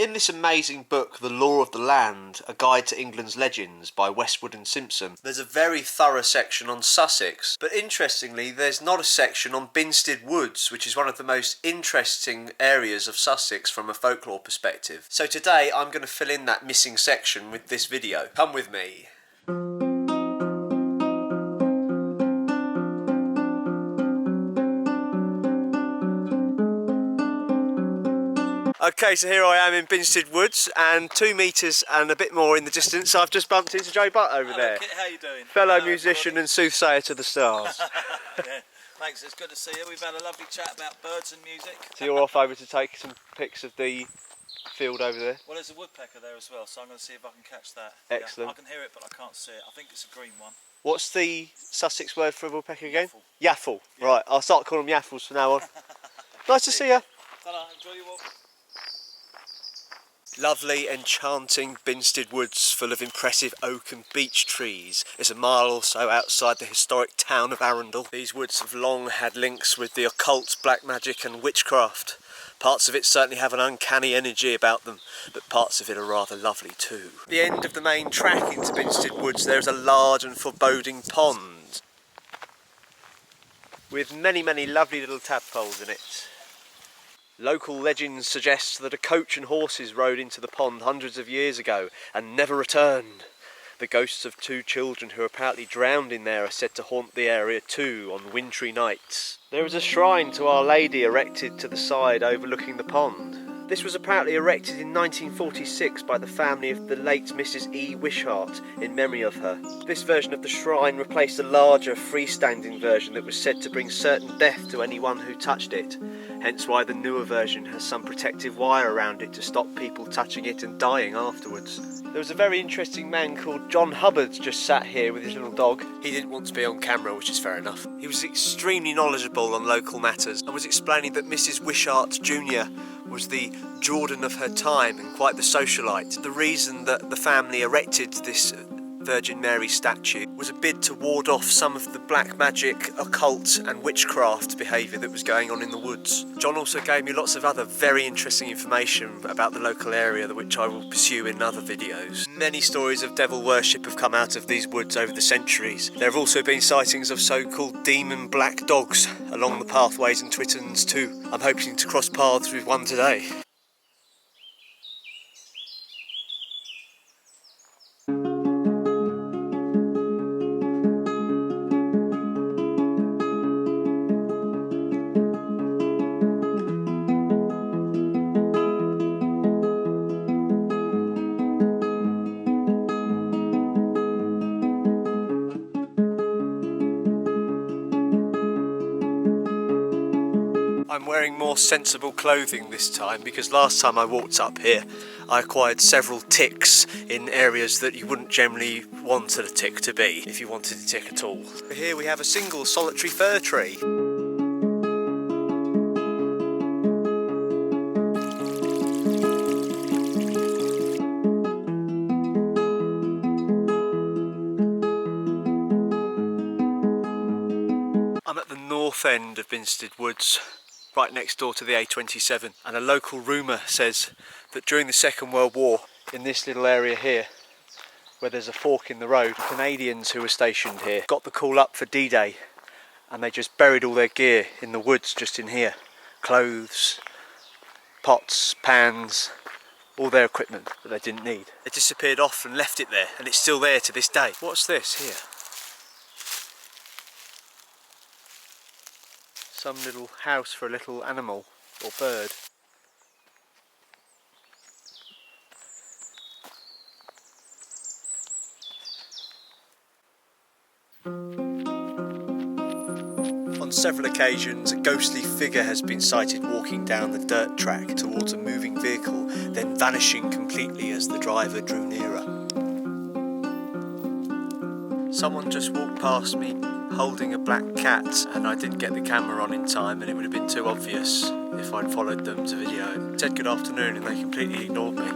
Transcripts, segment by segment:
In this amazing book, The Law of the Land, A Guide to England's Legends by Westwood and Simpson, there's a very thorough section on Sussex, but interestingly there's not a section on Binsted Woods, which is one of the most interesting areas of Sussex from a folklore perspective. So today I'm going to fill in that missing section with this video. Come with me. Okay, so here I am in Binsted Woods, and 2 metres and a bit more in the distance I've just bumped into Joe Butt over there. Kit, how you doing? Fellow musician and soothsayer to the stars. Yeah, thanks, it's good to see you. We've had a lovely chat about birds and music. So you're off over to take some pics of the field over there? Well, there's a woodpecker there as well, so I'm going to see if I can catch that. Excellent. Yeah, I can hear it, but I can't see it. I think it's a green one. What's the Sussex word for a woodpecker again? Yaffle. Yaffle. Yeah. Right, I'll start calling them yaffles from now on. Nice to see you. Ta-da, enjoy your walk. Lovely, enchanting Binsted Woods full of impressive oak and beech trees is a mile or so outside the historic town of Arundel. These woods have long had links with the occult, black magic and witchcraft. Parts of it certainly have an uncanny energy about them, but parts of it are rather lovely too. At the end of the main track into Binsted Woods there is a large and foreboding pond with many lovely little tadpoles in it. Local legends suggest that a coach and horses rode into the pond hundreds of years ago and never returned. The ghosts of 2 children who apparently drowned in there are said to haunt the area too on wintry nights. There is a shrine to Our Lady erected to the side overlooking the pond. This was apparently erected in 1946 by the family of the late Mrs. E. Wishart in memory of her. This version of the shrine replaced a larger freestanding version that was said to bring certain death to anyone who touched it. Hence why the newer version has some protective wire around it to stop people touching it and dying afterwards. There was a very interesting man called John Hubbard just sat here with his little dog. He didn't want to be on camera, which is fair enough. He was extremely knowledgeable on local matters and was explaining that Mrs. Wishart Jr. was the Jordan of her time and quite the socialite. The reason that the family erected this Virgin Mary statue was a bid to ward off some of the black magic, occult and witchcraft behaviour that was going on in the woods. John also gave me lots of other very interesting information about the local area, which I will pursue in other videos. Many stories of devil worship have come out of these woods over the centuries. There have also been sightings of so-called demon black dogs along the pathways and twittons too. I'm hoping to cross paths with one today. I'm wearing more sensible clothing this time because last time I walked up here I acquired several ticks in areas that you wouldn't generally want a tick to be if you wanted a tick at all. Here we have a single solitary fir tree. I'm at the north end of Binsted Woods, right next door to the A27, and a local rumour says that during the Second World War, in this little area here, where there's a fork in the road, Canadians who were stationed here got the call up for D-Day and they just buried all their gear in the woods just in here. Clothes, pots, pans, all their equipment that they didn't need. They disappeared off and left it there, and it's still there to this day. What's this here? Some little house for a little animal or bird. On several occasions, a ghostly figure has been sighted walking down the dirt track towards a moving vehicle, then vanishing completely as the driver drew nearer. Someone just walked past me holding a black cat, and I didn't get the camera on in time and it would have been too obvious if I'd followed them to video. I said good afternoon and they completely ignored me.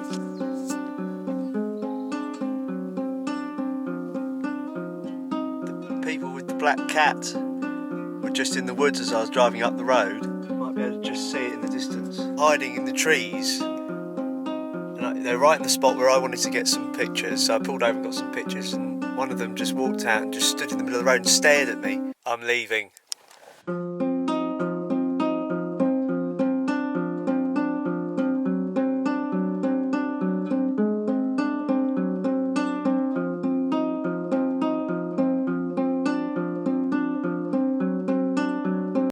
The people with the black cat were just in the woods as I was driving up the road. You might be able to just see it in the distance. Hiding in the trees They're right in the spot where I wanted to get some pictures, so I pulled over and got some pictures, and one of them just walked out and just stood in the middle of the road and stared at me. I'm leaving.